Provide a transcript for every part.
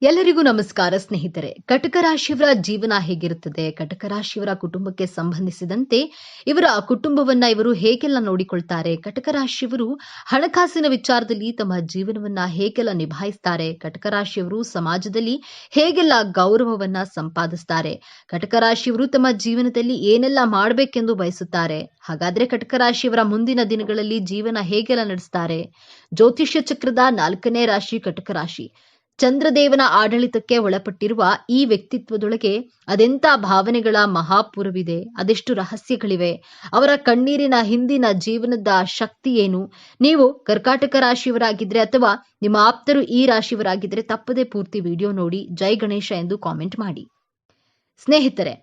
ಎಲ್ಲರಿಗೂ ನಮಸ್ಕಾರ ಸ್ನೇಹಿತರೆ. ಕಟಕ ರಾಶಿಯವರ ಜೀವನ ಹೇಗಿರುತ್ತದೆ, ಕಟಕ ರಾಶಿಯವರ ಕುಟುಂಬಕ್ಕೆ ಸಂಬಂಧಿಸಿದಂತೆ ಇವರ ಕುಟುಂಬವನ್ನ ಇವರು ಹೇಗೆಲ್ಲ ನೋಡಿಕೊಳ್ತಾರೆ, ಕಟಕ ರಾಶಿಯವರು ಹಣಕಾಸಿನ ವಿಚಾರದಲ್ಲಿ ತಮ್ಮ ಜೀವನವನ್ನ ಹೇಗೆಲ್ಲ ನಿಭಾಯಿಸ್ತಾರೆ, ಕಟಕ ರಾಶಿಯವರು ಸಮಾಜದಲ್ಲಿ ಹೇಗೆಲ್ಲ ಗೌರವವನ್ನ ಸಂಪಾದಿಸ್ತಾರೆ, ಕಟಕ ರಾಶಿಯವರು ತಮ್ಮ ಜೀವನದಲ್ಲಿ ಏನೆಲ್ಲ ಮಾಡಬೇಕೆಂದು ಬಯಸುತ್ತಾರೆ. ಹಾಗಾದ್ರೆ ಕಟಕ ರಾಶಿಯವರ ಮುಂದಿನ ದಿನಗಳಲ್ಲಿ ಜೀವನ ಹೇಗೆಲ್ಲ ನಡೆಸ್ತಾರೆ. ಜ್ಯೋತಿಷ್ಯ ಚಕ್ರದ 4ನೇ ರಾಶಿ ಕಟಕ ರಾಶಿ. ಚಂದ್ರದೇವನ ಆಡಳಿತಕ್ಕೆ ಒಳಪಟ್ಟಿರುವ ಈ ವ್ಯಕ್ತಿತ್ವದೊಳಗೆ ಅದೆಂಥ ಭಾವನೆಗಳ ಮಹಾಪೂರವಿದೆ, ಅದೆಷ್ಟು ರಹಸ್ಯಗಳಿವೆ, ಅವರ ಕಣ್ಣೀರಿನ ಹಿಂದಿನ ಜೀವನದ ಶಕ್ತಿ ಏನು. ನೀವು ಕರ್ಕಾಟಕ ರಾಶಿಯವರಾಗಿದ್ರೆ ಅಥವಾ ನಿಮ್ಮ ಆಪ್ತರು ಈ ರಾಶಿಯವರಾಗಿದ್ರೆ ತಪ್ಪದೆ ಪೂರ್ತಿ ವಿಡಿಯೋ ನೋಡಿ ಜೈ ಗಣೇಶ ಎಂದು ಕಾಮೆಂಟ್ ಮಾಡಿ. ಸ್ನೇಹಿತರೆ,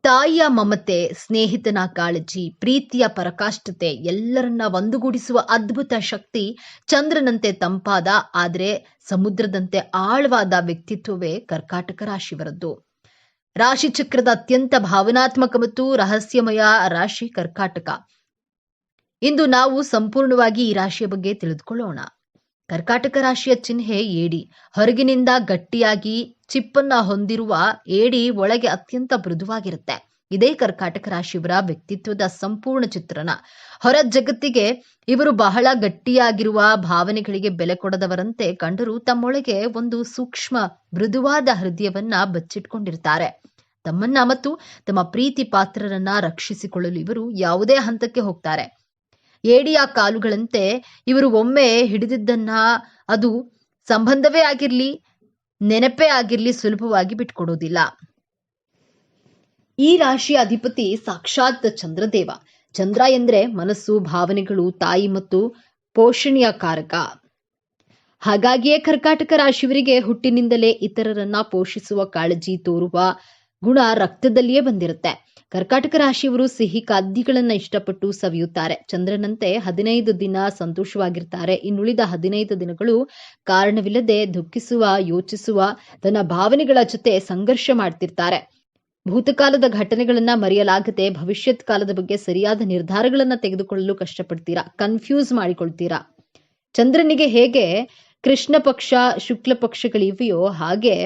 ತಾಯಿಯ ಮಮತೆ, ಸ್ನೇಹಿತನ ಕಾಳಜಿ, ಪ್ರೀತಿಯ ಪರಾಕಾಷ್ಠತೆ ಎಲ್ಲರನ್ನ ಒಂದುಗೂಡಿಸುವ ಅದ್ಭುತ ಶಕ್ತಿ, ಚಂದ್ರನಂತೆ ತಂಪಾದ ಆದರೆ ಸಮುದ್ರದಂತೆ ಆಳವಾದ ವ್ಯಕ್ತಿತ್ವವೇ ಕರ್ಕಾಟಕ ರಾಶಿಯವರದ್ದು. ರಾಶಿ ಚಕ್ರದ ಅತ್ಯಂತ ಭಾವನಾತ್ಮಕ ಮತ್ತು ರಹಸ್ಯಮಯ ರಾಶಿ ಕರ್ಕಾಟಕ. ಇಂದು ನಾವು ಸಂಪೂರ್ಣವಾಗಿ ಈ ರಾಶಿಯ ಬಗ್ಗೆ ತಿಳಿದುಕೊಳ್ಳೋಣ. ಕರ್ಕಾಟಕ ರಾಶಿಯ ಚಿಹ್ನೆ ಏಡಿ. ಹೊರಗಿನಿಂದ ಗಟ್ಟಿಯಾಗಿ ಚಿಪ್ಪನ್ನ ಹೊಂದಿರುವ ಏಡಿ ಒಳಗೆ ಅತ್ಯಂತ ಮೃದುವಾಗಿರುತ್ತೆ. ಇದೇ ಕರ್ಕಾಟಕ ರಾಶಿಯವರ ವ್ಯಕ್ತಿತ್ವದ ಸಂಪೂರ್ಣ ಚಿತ್ರಣ. ಹೊರ ಜಗತ್ತಿಗೆ ಇವರು ಬಹಳ ಗಟ್ಟಿಯಾಗಿರುವ ಭಾವನೆಗಳಿಗೆ ಬೆಲೆ ಕೊಡದವರಂತೆ ಕಂಡರೂ ತಮ್ಮೊಳಗೆ ಒಂದು ಸೂಕ್ಷ್ಮ ಮೃದುವಾದ ಹೃದಯವನ್ನ ಬಚ್ಚಿಟ್ಕೊಂಡಿರ್ತಾರೆ. ತಮ್ಮನ್ನ ಮತ್ತು ತಮ್ಮ ಪ್ರೀತಿ ಪಾತ್ರರನ್ನ ರಕ್ಷಿಸಿಕೊಳ್ಳಲು ಇವರು ಯಾವುದೇ ಹಂತಕ್ಕೆ ಹೋಗ್ತಾರೆ. ಏಡಿಯ ಕಾಲುಗಳಂತೆ ಇವರು ಒಮ್ಮೆ ಹಿಡಿದಿದ್ದನ್ನ ಅದು ಸಂಬಂಧವೇ ಆಗಿರ್ಲಿ, ನೆನಪೇ ಆಗಿರ್ಲಿ ಸುಲಭವಾಗಿ ಬಿಟ್ಕೊಡೋದಿಲ್ಲ. ಈ ರಾಶಿಯ ಅಧಿಪತಿ ಸಾಕ್ಷಾತ್ ಚಂದ್ರದೇವ. ಚಂದ್ರ ಎಂದ್ರೆ ಮನಸ್ಸು, ಭಾವನೆಗಳು, ತಾಯಿ ಮತ್ತು ಪೋಷಣೆಯ ಕಾರಕ. ಹಾಗಾಗಿಯೇ ಕರ್ಕಾಟಕ ರಾಶಿಯವರಿಗೆ ಹುಟ್ಟಿನಿಂದಲೇ ಇತರರನ್ನ ಪೋಷಿಸುವ ಕಾಳಜಿ ತೋರುವ ಗುಣ ರಕ್ತದಲ್ಲಿಯೇ ಬಂದಿರುತ್ತೆ. ಕರ್ಕಾಟಕ ರಾಶಿಯವರು ಸಿಹಿ ಖಾದ್ಯಗಳನ್ನ ಇಷ್ಟಪಟ್ಟು ಸವಿಯುತ್ತಾರೆ. ಚಂದ್ರನಂತೆ 15 ದಿನ ಸಂತೋಷವಾಗಿರ್ತಾರೆ. ಇನ್ನುಳಿದ 15 ದಿನಗಳು ಕಾರಣವಿಲ್ಲದೆ ದುಃಖಿಸುವ, ಯೋಚಿಸುವ, ತನ್ನ ಭಾವನೆಗಳ ಜೊತೆ ಸಂಘರ್ಷ ಮಾಡ್ತಿರ್ತಾರೆ. ಭೂತಕಾಲದ ಘಟನೆಗಳನ್ನ ಮರೆಯಲಾಗದೆ ಭವಿಷ್ಯತ್ ಕಾಲದ ಬಗ್ಗೆ ಸರಿಯಾದ ನಿರ್ಧಾರಗಳನ್ನ ತೆಗೆದುಕೊಳ್ಳಲು ಕಷ್ಟಪಡ್ತೀರಾ, ಕನ್ಫ್ಯೂಸ್ ಮಾಡಿಕೊಳ್ತೀರಾ. ಚಂದ್ರನಿಗೆ ಹೇಗೆ ಕೃಷ್ಣ ಪಕ್ಷ, ಶುಕ್ಲ ಪಕ್ಷಗಳಿವೆಯೋ ಹಾಗೆ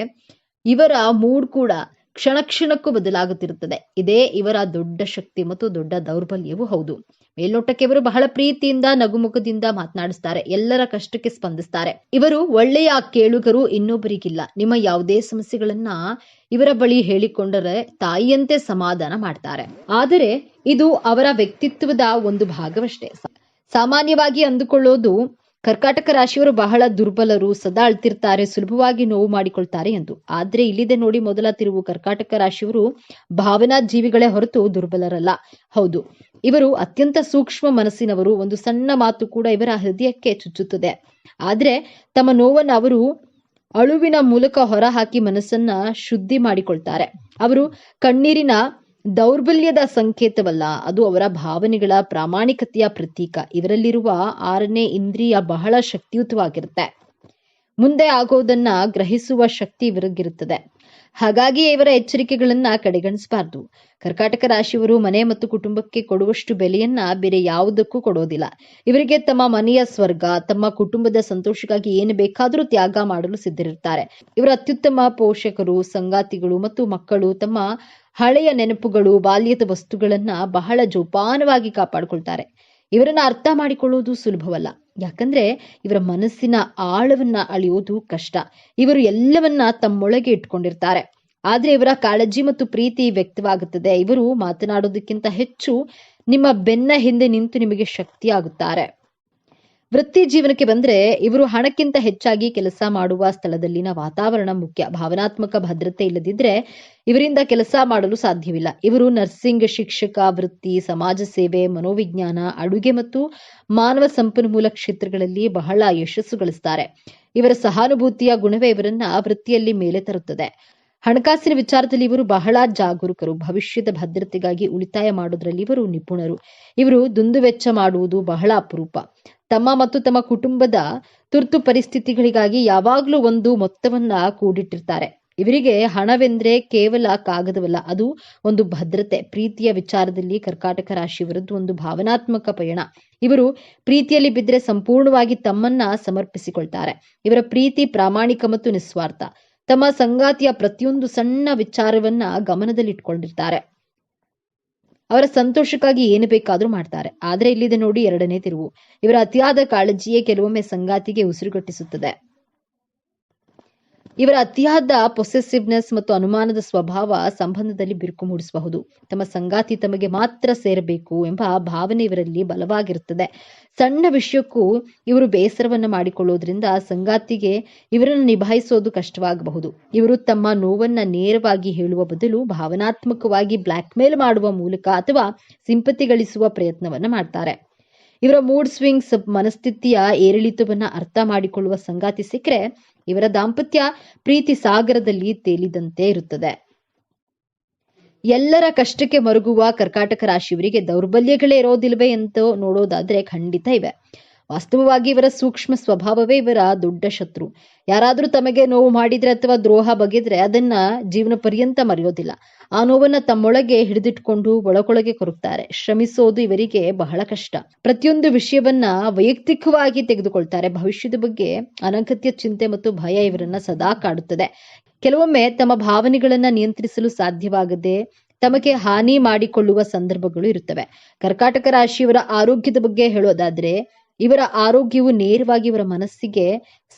ಇವರ ಮೂಡ್ ಕೂಡ ಕ್ಷಣ ಕ್ಷಣಕ್ಕೂ ಬದಲಾಗುತ್ತಿರುತ್ತದೆ. ಇದೇ ಇವರ ದೊಡ್ಡ ಶಕ್ತಿ ಮತ್ತು ದೊಡ್ಡ ದೌರ್ಬಲ್ಯವೂ ಹೌದು. ಮೇಲ್ನೋಟಕ್ಕೆ ಇವರು ಬಹಳ ಪ್ರೀತಿಯಿಂದ, ನಗುಮುಖದಿಂದ ಮಾತನಾಡಿಸ್ತಾರೆ, ಎಲ್ಲರ ಕಷ್ಟಕ್ಕೆ ಸ್ಪಂದಿಸ್ತಾರೆ. ಇವರು ಒಳ್ಳೆಯ ಕೇಳುಗರು, ಇನ್ನೊಬ್ಬರಿಗಿಲ್ಲ. ನಿಮ್ಮ ಯಾವುದೇ ಸಮಸ್ಯೆಗಳನ್ನ ಇವರ ಬಳಿ ಹೇಳಿಕೊಂಡರೆ ತಾಯಿಯಂತೆ ಸಮಾಧಾನ ಮಾಡ್ತಾರೆ. ಆದರೆ ಇದು ಅವರ ವ್ಯಕ್ತಿತ್ವದ ಒಂದು ಭಾಗವಷ್ಟೇ. ಸಾಮಾನ್ಯವಾಗಿ ಅಂದುಕೊಳ್ಳೋದು ಕರ್ಕಾಟಕ ರಾಶಿಯವರು ಬಹಳ ದುರ್ಬಲರು, ಸದಾ ಅಳ್ತಿರ್ತಾರೆ, ಸುಲಭವಾಗಿ ನೋವು ಮಾಡಿಕೊಳ್ತಾರೆ ಎಂದು. ಆದ್ರೆ ಇಲ್ಲಿದೆ ನೋಡಿ ಮೊದಲ ತಿರುವು. ಕರ್ಕಾಟಕ ರಾಶಿಯವರು ಭಾವನಾ ಜೀವಿಗಳೇ ಹೊರತು ದುರ್ಬಲರಲ್ಲ. ಹೌದು, ಇವರು ಅತ್ಯಂತ ಸೂಕ್ಷ್ಮ ಮನಸ್ಸಿನವರು. ಒಂದು ಸಣ್ಣ ಮಾತು ಕೂಡ ಇವರ ಹೃದಯಕ್ಕೆ ಚುಚ್ಚುತ್ತದೆ. ಆದ್ರೆ ತಮ್ಮ ನೋವನ್ನು ಅವರು ಅಳುವಿನ ಮೂಲಕ ಹೊರಹಾಕಿ ಮನಸ್ಸನ್ನ ಶುದ್ಧಿ ಮಾಡಿಕೊಳ್ತಾರೆ. ಅವರು ಕಣ್ಣೀರಿನ ದೌರ್ಬಲ್ಯದ ಸಂಕೇತವಲ್ಲ, ಅದು ಅವರ ಭಾವನೆಗಳ ಪ್ರಾಮಾಣಿಕತೆಯ ಪ್ರತೀಕ. ಇವರಲ್ಲಿರುವ 6ನೇ ಇಂದ್ರಿಯ ಬಹಳ ಶಕ್ತಿಯುತವಾಗಿರುತ್ತೆ. ಮುಂದೆ ಆಗೋದನ್ನ ಗ್ರಹಿಸುವ ಶಕ್ತಿ ಇವರಿಗಿರುತ್ತದೆ. ಹಾಗಾಗಿ ಇವರ ಎಚ್ಚರಿಕೆಗಳನ್ನ ಕಡೆಗಣಿಸಬಾರ್ದು. ಕರ್ಕಾಟಕ ರಾಶಿಯವರು ಮನೆ ಮತ್ತು ಕುಟುಂಬಕ್ಕೆ ಕೊಡುವಷ್ಟು ಬೆಲೆಯನ್ನ ಬೇರೆ ಯಾವುದಕ್ಕೂ ಕೊಡೋದಿಲ್ಲ. ಇವರಿಗೆ ತಮ್ಮ ಮನೆಯ ಸ್ವರ್ಗ, ತಮ್ಮ ಕುಟುಂಬದ ಸಂತೋಷಕ್ಕಾಗಿ ಏನು ಬೇಕಾದರೂ ತ್ಯಾಗ ಮಾಡಲು ಸಿದ್ಧರಿರ್ತಾರೆ. ಇವರ ಅತ್ಯುತ್ತಮ ಪೋಷಕರು, ಸಂಗಾತಿಗಳು ಮತ್ತು ಮಕ್ಕಳು ತಮ್ಮ ಹಳೆಯ ನೆನಪುಗಳು, ಬಾಲ್ಯದ ವಸ್ತುಗಳನ್ನ ಬಹಳ ಜೋಪಾನವಾಗಿ ಕಾಪಾಡಿಕೊಳ್ತಾರೆ. ಇವರನ್ನ ಅರ್ಥ ಮಾಡಿಕೊಳ್ಳುವುದು ಸುಲಭವಲ್ಲ. ಯಾಕಂದ್ರೆ ಇವರ ಮನಸ್ಸಿನ ಆಳವನ್ನ ಅಳಿಯೋದು ಕಷ್ಟ. ಇವರು ಎಲ್ಲವನ್ನ ತಮ್ಮೊಳಗೆ ಇಟ್ಕೊಂಡಿರ್ತಾರೆ. ಆದ್ರೆ ಇವರ ಕಾಳಜಿ ಮತ್ತು ಪ್ರೀತಿ ವ್ಯಕ್ತವಾಗುತ್ತದೆ. ಇವರು ಮಾತನಾಡೋದಕ್ಕಿಂತ ಹೆಚ್ಚು ನಿಮ್ಮ ಬೆನ್ನ ಹಿಂದೆ ನಿಂತು ನಿಮಗೆ ಶಕ್ತಿಯಾಗುತ್ತಾರೆ. ವೃತ್ತಿ ಜೀವನಕ್ಕೆ ಬಂದ್ರೆ ಇವರು ಹಣಕ್ಕಿಂತ ಹೆಚ್ಚಾಗಿ ಕೆಲಸ ಮಾಡುವ ಸ್ಥಳದಲ್ಲಿನ ವಾತಾವರಣ ಮುಖ್ಯ. ಭಾವನಾತ್ಮಕ ಭದ್ರತೆ ಇಲ್ಲದಿದ್ರೆ ಇವರಿಂದ ಕೆಲಸ ಮಾಡಲು ಸಾಧ್ಯವಿಲ್ಲ. ಇವರು ನರ್ಸಿಂಗ್, ಶಿಕ್ಷಕ ವೃತ್ತಿ, ಸಮಾಜ ಸೇವೆ, ಮನೋವಿಜ್ಞಾನ, ಅಡುಗೆ ಮತ್ತು ಮಾನವ ಸಂಪನ್ಮೂಲ ಕ್ಷೇತ್ರಗಳಲ್ಲಿ ಬಹಳ ಯಶಸ್ಸು ಗಳಿಸ್ತಾರೆ. ಇವರ ಸಹಾನುಭೂತಿಯ ಗುಣವೇ ಇವರನ್ನ ವೃತ್ತಿಯಲ್ಲಿ ಮೇಲೆ ತರುತ್ತದೆ. ಹಣಕಾಸಿನ ವಿಚಾರದಲ್ಲಿ ಇವರು ಬಹಳ ಜಾಗರೂಕರು. ಭವಿಷ್ಯದ ಭದ್ರತೆಗಾಗಿ ಉಳಿತಾಯ ಮಾಡೋದ್ರಲ್ಲಿ ಇವರು ನಿಪುಣರು. ಇವರು ದುಂದುವೆಚ್ಚ ಮಾಡುವುದು ಬಹಳ ಅಪರೂಪ. ತಮ್ಮ ಮತ್ತು ತಮ್ಮ ಕುಟುಂಬದ ತುರ್ತು ಪರಿಸ್ಥಿತಿಗಳಿಗಾಗಿ ಯಾವಾಗಲೂ ಒಂದು ಮೊತ್ತವನ್ನ ಕೂಡಿಟ್ಟಿರ್ತಾರೆ. ಇವರಿಗೆ ಹಣವೆಂದ್ರೆ ಕೇವಲ ಕಾಗದವಲ್ಲ, ಅದು ಒಂದು ಭದ್ರತೆ. ಪ್ರೀತಿಯ ವಿಚಾರದಲ್ಲಿ ಕರ್ಕಾಟಕ ರಾಶಿಯವರದ್ದು ಒಂದು ಭಾವನಾತ್ಮಕ ಪಯಣ. ಇವರು ಪ್ರೀತಿಯಲ್ಲಿ ಬಿದ್ದರೆ ಸಂಪೂರ್ಣವಾಗಿ ತಮ್ಮನ್ನ ಸಮರ್ಪಿಸಿಕೊಳ್ತಾರೆ. ಇವರ ಪ್ರೀತಿ ಪ್ರಾಮಾಣಿಕ ಮತ್ತು ನಿಸ್ವಾರ್ಥ. ತಮ್ಮ ಸಂಗಾತಿಯ ಪ್ರತಿಯೊಂದು ಸಣ್ಣ ವಿಚಾರವನ್ನ ಗಮನದಲ್ಲಿಟ್ಕೊಂಡಿರ್ತಾರೆ. ಅವರ ಸಂತೋಷಕ್ಕಾಗಿ ಏನು ಬೇಕಾದ್ರೂ ಮಾಡ್ತಾರೆ. ಆದ್ರೆ ಇಲ್ಲಿದೆ ನೋಡಿ ಎರಡನೇ ತಿರುವು. ಇವರ ಅತಿಯಾದ ಕಾಳಜಿಯೇ ಕೆಲವೊಮ್ಮೆ ಸಂಗಾತಿಗೆ ಉಸಿರುಗಟ್ಟಿಸುತ್ತದೆ. ಇವರ ಅತಿಯಾದ ಪೊಸೆಸಿವ್ನೆಸ್ ಮತ್ತು ಅನುಮಾನದ ಸ್ವಭಾವ ಸಂಬಂಧದಲ್ಲಿ ಬಿರುಕು ಮೂಡಿಸಬಹುದು. ತಮ್ಮ ಸಂಗಾತಿ ತಮಗೆ ಮಾತ್ರ ಸೇರಬೇಕು ಎಂಬ ಭಾವನೆ ಇವರಲ್ಲಿ ಬಲವಾಗಿರುತ್ತದೆ. ಸಣ್ಣ ವಿಷಯಕ್ಕೂ ಇವರು ಬೇಸರವನ್ನ ಮಾಡಿಕೊಳ್ಳೋದ್ರಿಂದ ಸಂಗಾತಿಗೆ ಇವರನ್ನು ನಿಭಾಯಿಸೋದು ಕಷ್ಟವಾಗಬಹುದು. ಇವರು ತಮ್ಮ ನೋವನ್ನ ನೇರವಾಗಿ ಹೇಳುವ ಬದಲು ಭಾವನಾತ್ಮಕವಾಗಿ ಬ್ಲಾಕ್ ಮೇಲ್ ಮಾಡುವ ಮೂಲಕ ಅಥವಾ ಸಿಂಪತಿ ಗಳಿಸುವ ಪ್ರಯತ್ನವನ್ನ ಮಾಡ್ತಾರೆ. ಇವರ ಮೂಡ್ ಸ್ವಿಂಗ್ಸ್, ಮನಸ್ಥಿತಿಯ ಏರಿಳಿತವನ್ನ ಅರ್ಥ ಮಾಡಿಕೊಳ್ಳುವ ಸಂಗಾತಿ ಸಿಕ್ಕರೆ ಇವರ ದಾಂಪತ್ಯ ಪ್ರೀತಿ ಸಾಗರದಲ್ಲಿ ತೇಲಿದಂತೆ ಇರುತ್ತದೆ. ಎಲ್ಲರ ಕಷ್ಟಕ್ಕೆ ಮರುಗುವ ಕರ್ಕಾಟಕ ರಾಶಿಯವರಿಗೆ ದೌರ್ಬಲ್ಯಗಳೇ ಇರೋದಿಲ್ವೇ ಅಂತ ನೋಡೋದಾದ್ರೆ ಖಂಡಿತ ಇವೆ. ವಾಸ್ತವವಾಗಿ ಇವರ ಸೂಕ್ಷ್ಮ ಸ್ವಭಾವವೇ ಇವರ ದೊಡ್ಡ ಶತ್ರು. ಯಾರಾದ್ರೂ ತಮಗೆ ನೋವು ಮಾಡಿದ್ರೆ ಅಥವಾ ದ್ರೋಹ ಬಗೆದ್ರೆ ಅದನ್ನ ಜೀವನ ಪರ್ಯಂತ ಮರೆಯೋದಿಲ್ಲ. ಆ ನೋವನ್ನ ತಮ್ಮೊಳಗೆ ಹಿಡಿದಿಟ್ಕೊಂಡು ಒಳಗೊಳಗೆ ಕೊರಗ್ತಾರೆ. ಶ್ರಮಿಸೋದು ಇವರಿಗೆ ಬಹಳ ಕಷ್ಟ. ಪ್ರತಿಯೊಂದು ವಿಷಯವನ್ನ ವೈಯಕ್ತಿಕವಾಗಿ ತೆಗೆದುಕೊಳ್ತಾರೆ. ಭವಿಷ್ಯದ ಬಗ್ಗೆ ಅನಗತ್ಯ ಚಿಂತೆ ಮತ್ತು ಭಯ ಇವರನ್ನ ಸದಾ ಕಾಡುತ್ತದೆ. ಕೆಲವೊಮ್ಮೆ ತಮ್ಮ ಭಾವನೆಗಳನ್ನ ನಿಯಂತ್ರಿಸಲು ಸಾಧ್ಯವಾಗದೆ ತಮಗೆ ಹಾನಿ ಮಾಡಿಕೊಳ್ಳುವ ಸಂದರ್ಭಗಳು ಇರುತ್ತವೆ. ಕರ್ಕಾಟಕ ರಾಶಿಯವರ ಆರೋಗ್ಯದ ಬಗ್ಗೆ ಹೇಳೋದಾದ್ರೆ ಇವರ ಆರೋಗ್ಯವು ನೇರವಾಗಿ ಇವರ ಮನಸ್ಸಿಗೆ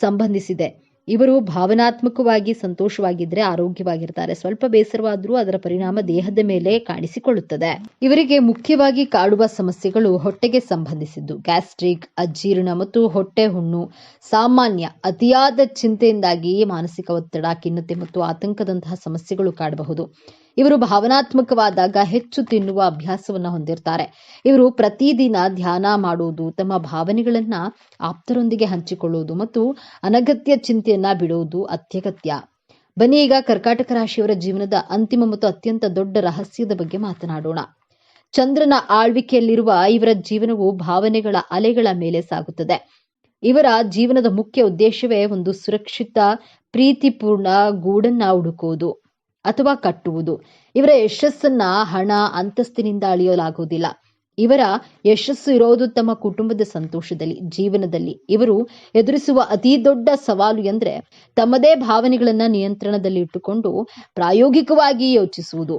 ಸಂಬಂಧಿಸಿದೆ. ಇವರು ಭಾವನಾತ್ಮಕವಾಗಿ ಸಂತೋಷವಾಗಿದ್ರೆ ಆರೋಗ್ಯವಾಗಿರ್ತಾರೆ. ಸ್ವಲ್ಪ ಬೇಸರವಾದ್ರೂ ಅದರ ಪರಿಣಾಮ ದೇಹದ ಮೇಲೆ ಕಾಣಿಸಿಕೊಳ್ಳುತ್ತದೆ. ಇವರಿಗೆ ಮುಖ್ಯವಾಗಿ ಕಾಡುವ ಸಮಸ್ಯೆಗಳು ಹೊಟ್ಟೆಗೆ ಸಂಬಂಧಿಸಿದ್ದು. ಗ್ಯಾಸ್ಟ್ರಿಕ್, ಅಜೀರ್ಣ ಮತ್ತು ಹೊಟ್ಟೆ ಹುಣ್ಣು ಸಾಮಾನ್ಯ. ಅತಿಯಾದ ಚಿಂತೆಯಿಂದಾಗಿ ಮಾನಸಿಕ ಒತ್ತಡ, ಖಿನ್ನತೆ ಮತ್ತು ಆತಂಕದಂತಹ ಸಮಸ್ಯೆಗಳು ಕಾಡಬಹುದು. ಇವರು ಭಾವನಾತ್ಮಕವಾದಾಗ ಹೆಚ್ಚು ತಿನ್ನುವ ಅಭ್ಯಾಸವನ್ನ ಹೊಂದಿರ್ತಾರೆ. ಇವರು ಪ್ರತಿದಿನ ಧ್ಯಾನ ಮಾಡುವುದು, ತಮ್ಮ ಭಾವನೆಗಳನ್ನ ಆಪ್ತರೊಂದಿಗೆ ಹಂಚಿಕೊಳ್ಳುವುದು ಮತ್ತು ಅನಗತ್ಯ ಚಿಂತೆಯನ್ನ ಬಿಡುವುದು ಅತ್ಯಗತ್ಯ. ಬನ್ನಿ ಈಗ ಕರ್ಕಾಟಕ ರಾಶಿಯವರ ಜೀವನದ ಅಂತಿಮ ಮತ್ತು ಅತ್ಯಂತ ದೊಡ್ಡ ರಹಸ್ಯದ ಬಗ್ಗೆ ಮಾತನಾಡೋಣ. ಚಂದ್ರನ ಆಳ್ವಿಕೆಯಲ್ಲಿರುವ ಇವರ ಜೀವನವು ಭಾವನೆಗಳ ಅಲೆಗಳ ಮೇಲೆ ಸಾಗುತ್ತದೆ. ಇವರ ಜೀವನದ ಮುಖ್ಯ ಉದ್ದೇಶವೇ ಒಂದು ಸುರಕ್ಷಿತ, ಪ್ರೀತಿಪೂರ್ಣ ಗೂಡನ್ನ ಹುಡುಕುವುದು ಅಥವಾ ಕಟ್ಟುವುದು. ಇವರ ಯಶಸ್ಸನ್ನ ಹಣ, ಅಂತಸ್ತಿನಿಂದ ಅಳೆಯಲಾಗುವುದಿಲ್ಲ. ಇವರ ಯಶಸ್ಸು ಇರೋದು ತಮ್ಮ ಕುಟುಂಬದ ಸಂತೋಷದಲ್ಲಿ, ಜೀವನದಲ್ಲಿ. ಇವರು ಎದುರಿಸುವ ಅತಿ ದೊಡ್ಡ ಸವಾಲು ಎಂದ್ರೆ ತಮ್ಮದೇ ಭಾವನೆಗಳನ್ನ ನಿಯಂತ್ರಣದಲ್ಲಿ ಇಟ್ಟುಕೊಂಡು ಪ್ರಾಯೋಗಿಕವಾಗಿ ಯೋಚಿಸುವುದು.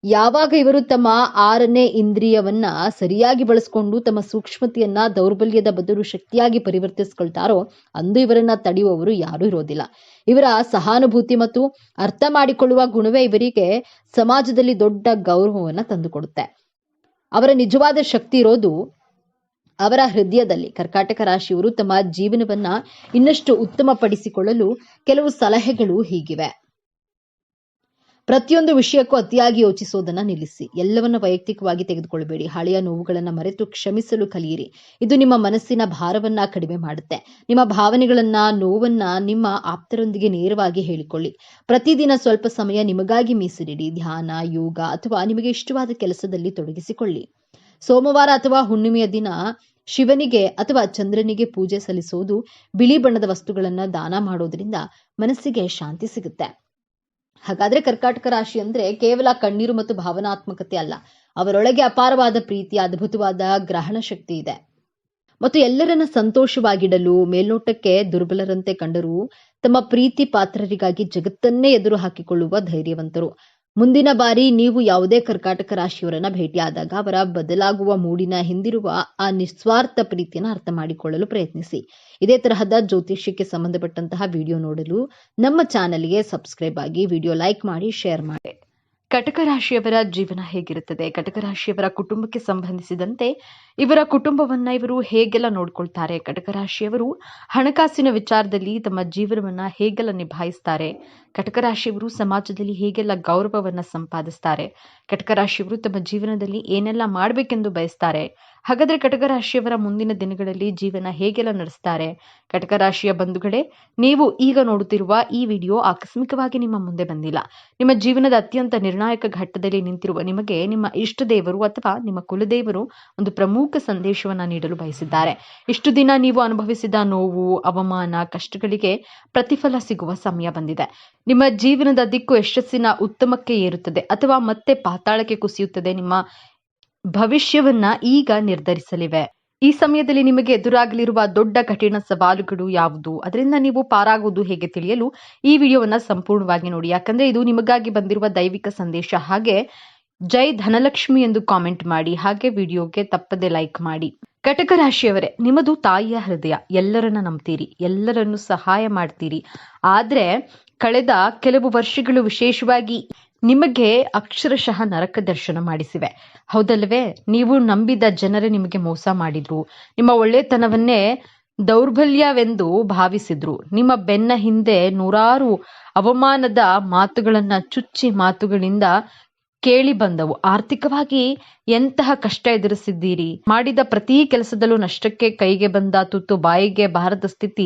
ಯಾವಾಗ ಇವರು ತಮ್ಮ 6ನೇ ಇಂದ್ರಿಯವನ್ನ ಸರಿಯಾಗಿ ಬಳಸಿಕೊಂಡು ತಮ್ಮ ಸೂಕ್ಷ್ಮತೆಯನ್ನ ದೌರ್ಬಲ್ಯದ ಬದಲು ಶಕ್ತಿಯಾಗಿ ಪರಿವರ್ತಿಸಿಕೊಳ್ತಾರೋ ಅಂದು ಇವರನ್ನ ತಡೆಯುವವರು ಯಾರೂ ಇರೋದಿಲ್ಲ. ಇವರ ಸಹಾನುಭೂತಿ ಮತ್ತು ಅರ್ಥ ಮಾಡಿಕೊಳ್ಳುವ ಗುಣವೇ ಇವರಿಗೆ ಸಮಾಜದಲ್ಲಿ ದೊಡ್ಡ ಗೌರವವನ್ನ ತಂದುಕೊಡುತ್ತೆ. ಅವರ ನಿಜವಾದ ಶಕ್ತಿ ಇರೋದು ಅವರ ಹೃದಯದಲ್ಲಿ. ಕರ್ಕಾಟಕ ರಾಶಿಯವರು ತಮ್ಮ ಜೀವನವನ್ನ ಇನ್ನಷ್ಟು ಉತ್ತಮಪಡಿಸಿಕೊಳ್ಳಲು ಕೆಲವು ಸಲಹೆಗಳು ಹೀಗಿವೆ. ಪ್ರತಿಯೊಂದು ವಿಷಯಕ್ಕೂ ಅತಿಯಾಗಿ ಯೋಚಿಸೋದನ್ನ ನಿಲ್ಲಿಸಿ. ಎಲ್ಲವನ್ನ ವೈಯಕ್ತಿಕವಾಗಿ ತೆಗೆದುಕೊಳ್ಳಬೇಡಿ. ಹಳೆಯ ನೋವುಗಳನ್ನ ಮರೆತು ಕ್ಷಮಿಸಲು ಕಲಿಯಿರಿ. ಇದು ನಿಮ್ಮ ಮನಸ್ಸಿನ ಭಾರವನ್ನ ಕಡಿಮೆ ಮಾಡುತ್ತೆ. ನಿಮ್ಮ ಭಾವನೆಗಳನ್ನ, ನೋವನ್ನ ನಿಮ್ಮ ಆಪ್ತರೊಂದಿಗೆ ನೇರವಾಗಿ ಹೇಳಿಕೊಳ್ಳಿ. ಪ್ರತಿದಿನ ಸ್ವಲ್ಪ ಸಮಯ ನಿಮಗಾಗಿ ಮೀಸಲಿಡಿ. ಧ್ಯಾನ, ಯೋಗ ಅಥವಾ ನಿಮಗೆ ಇಷ್ಟವಾದ ಕೆಲಸದಲ್ಲಿ ತೊಡಗಿಸಿಕೊಳ್ಳಿ. ಸೋಮವಾರ ಅಥವಾ ಹುಣ್ಣಿಮೆಯ ದಿನ ಶಿವನಿಗೆ ಅಥವಾ ಚಂದ್ರನಿಗೆ ಪೂಜೆ ಸಲ್ಲಿಸುವುದು, ಬಿಳಿ ಬಣ್ಣದ ವಸ್ತುಗಳನ್ನ ದಾನ ಮಾಡೋದ್ರಿಂದ ಮನಸ್ಸಿಗೆ ಶಾಂತಿ ಸಿಗುತ್ತೆ. ಹಾಗಾದ್ರೆ ಕರ್ಕಾಟಕ ರಾಶಿ ಅಂದ್ರೆ ಕೇವಲ ಕಣ್ಣೀರು ಮತ್ತು ಭಾವನಾತ್ಮಕತೆ ಅಲ್ಲ. ಅವರೊಳಗೆ ಅಪಾರವಾದ ಪ್ರೀತಿ, ಅದ್ಭುತವಾದ ಗ್ರಹಣ ಶಕ್ತಿ ಇದೆ ಮತ್ತು ಎಲ್ಲರನ್ನ ಸಂತೋಷವಾಗಿಡಲು ಮೇಲ್ನೋಟಕ್ಕೆ ದುರ್ಬಲರಂತೆ ಕಂಡರೂ ತಮ್ಮ ಪ್ರೀತಿ ಪಾತ್ರರಿಗಾಗಿ ಜಗತ್ತನ್ನೇ ಎದುರು ಹಾಕಿಕೊಳ್ಳುವ ಧೈರ್ಯವಂತರು. ಮುಂದಿನ ಬಾರಿ ನೀವು ಯಾವುದೇ ಕರ್ಕಾಟಕ ರಾಶಿಯವರನ್ನ ಭೇಟಿಯಾದಾಗ ಅವರ ಬದಲಾಗುವ ಮೂಡಿನ ಹಿಂದಿರುವ ಆ ನಿಸ್ವಾರ್ಥ ಪ್ರೀತಿಯನ್ನು ಅರ್ಥ ಮಾಡಿಕೊಳ್ಳಲು ಪ್ರಯತ್ನಿಸಿ. ಇದೇ ತರಹದ ಜ್ಯೋತಿಷ್ಯಕ್ಕೆ ಸಂಬಂಧಪಟ್ಟಂತಹ ವಿಡಿಯೋ ನೋಡಲು ನಮ್ಮ ಚಾನೆಲ್ಗೆ ಸಬ್ಸ್ಕ್ರೈಬ್ ಆಗಿ, ವಿಡಿಯೋ ಲೈಕ್ ಮಾಡಿ, ಶೇರ್ ಮಾಡಿ. ಕಟಕ ರಾಶಿಯವರ ಜೀವನ ಹೇಗಿರುತ್ತದೆ? ಕಟಕ ರಾಶಿಯವರ ಕುಟುಂಬಕ್ಕೆ ಸಂಬಂಧಿಸಿದಂತೆ ಇವರ ಕುಟುಂಬವನ್ನ ಇವರು ಹೇಗೆಲ್ಲ ನೋಡ್ಕೊಳ್ತಾರೆ? ಕಟಕ ರಾಶಿಯವರು ಹಣಕಾಸಿನ ವಿಚಾರದಲ್ಲಿ ತಮ್ಮ ಜೀವನವನ್ನ ಹೇಗೆಲ್ಲ ನಿಭಾಯಿಸ್ತಾರೆ? ಕಟಕ ರಾಶಿಯವರು ಸಮಾಜದಲ್ಲಿ ಹೇಗೆಲ್ಲ ಗೌರವವನ್ನ ಸಂಪಾದಿಸ್ತಾರೆ? ಕಟಕ ರಾಶಿಯವರು ತಮ್ಮ ಜೀವನದಲ್ಲಿ ಏನೆಲ್ಲ ಮಾಡಬೇಕೆಂದು ಬಯಸ್ತಾರೆ? ಹಾಗಾದ್ರೆ ಕಟಕ ರಾಶಿಯವರ ಮುಂದಿನ ದಿನಗಳಲ್ಲಿ ಜೀವನ ಹೇಗೆಲ್ಲ ನಡೆಸ್ತಾರೆ? ಕಟಕ ರಾಶಿಯ ಬಂಧುಗಳೇ, ನೀವು ಈಗ ನೋಡುತ್ತಿರುವ ಈ ವಿಡಿಯೋ ಆಕಸ್ಮಿಕವಾಗಿ ನಿಮ್ಮ ಮುಂದೆ ಬಂದಿಲ್ಲ. ನಿಮ್ಮ ಜೀವನದ ಅತ್ಯಂತ ನಿರ್ಣಾಯಕ ಘಟ್ಟದಲ್ಲಿ ನಿಂತಿರುವ ನಿಮಗೆ ನಿಮ್ಮ ಇಷ್ಟ ದೇವರು ಅಥವಾ ನಿಮ್ಮ ಕುಲದೇವರು ಒಂದು ಪ್ರಮುಖ ಸಂದೇಶವನ್ನ ನೀಡಲು ಬಯಸಿದ್ದಾರೆ. ಇಷ್ಟು ದಿನ ನೀವು ಅನುಭವಿಸಿದ ನೋವು, ಅವಮಾನ, ಕಷ್ಟಗಳಿಗೆ ಪ್ರತಿಫಲ ಸಿಗುವ ಸಮಯ ಬಂದಿದೆ. ನಿಮ್ಮ ಜೀವನದ ದಿಕ್ಕು ಯಶಸ್ಸಿನ ಉತ್ತಮಕ್ಕೆ ಏರುತ್ತದೆ ಅಥವಾ ಮತ್ತೆ ಪಾತಾಳಕ್ಕೆ ಕುಸಿಯುತ್ತದೆ. ನಿಮ್ಮ ಭವಿಷ್ಯವನ್ನ ಈಗ ನಿರ್ಧರಿಸಲಿವೆ. ಈ ಸಮಯದಲ್ಲಿ ನಿಮಗೆ ಎದುರಾಗಲಿರುವ ದೊಡ್ಡ ಕಠಿಣ ಸವಾಲುಗಳು ಯಾವುದು, ಅದರಿಂದ ನೀವು ಪಾರಾಗುವುದು ಹೇಗೆ ತಿಳಿಯಲು ಈ ವಿಡಿಯೋವನ್ನ ಸಂಪೂರ್ಣವಾಗಿ ನೋಡಿ. ಯಾಕಂದ್ರೆ ಇದು ನಿಮಗಾಗಿ ಬಂದಿರುವ ದೈವಿಕ ಸಂದೇಶ. ಹಾಗೆ ಜೈ ಧನಲಕ್ಷ್ಮಿ ಎಂದು ಕಾಮೆಂಟ್ ಮಾಡಿ, ಹಾಗೆ ವಿಡಿಯೋಗೆ ತಪ್ಪದೆ ಲೈಕ್ ಮಾಡಿ. ಕಟಕ ರಾಶಿಯವರೇ, ನಿಮ್ಮದು ತಾಯಿಯ ಹೃದಯ. ಎಲ್ಲರನ್ನ ನಂಬ್ತೀರಿ, ಎಲ್ಲರನ್ನು ಸಹಾಯ ಮಾಡ್ತೀರಿ. ಆದ್ರೆ ಕಳೆದ ಕೆಲವು ವರ್ಷಗಳು ವಿಶೇಷವಾಗಿ ನಿಮಗೆ ಅಕ್ಷರಶಃ ನರಕ ದರ್ಶನ ಮಾಡಿಸಿವೆ, ಹೌದಲ್ವೇ? ನೀವು ನಂಬಿದ ಜನರೇ ನಿಮಗೆ ಮೋಸ ಮಾಡಿದ್ರು, ನಿಮ್ಮ ಒಳ್ಳೆತನವನ್ನೇ ದೌರ್ಬಲ್ಯವೆಂದು ಭಾವಿಸಿದ್ರು. ನಿಮ್ಮ ಬೆನ್ನ ಹಿಂದೆ ನೂರಾರು ಅವಮಾನದ ಮಾತುಗಳನ್ನ, ಚುಚ್ಚಿ ಮಾತುಗಳಿಂದ ಕೇಳಿ ಬಂದವು. ಆರ್ಥಿಕವಾಗಿ ಎಂತಹ ಕಷ್ಟ ಎದುರಿಸಿದ್ದೀರಿ. ಮಾಡಿದ ಪ್ರತಿ ಕೆಲಸದಲ್ಲೂ ನಷ್ಟಕ್ಕೆ ಕೈಗೆ ಬಂದ ತುತ್ತು ಬಾಯಿಗೆ ಬಾರದ ಸ್ಥಿತಿ.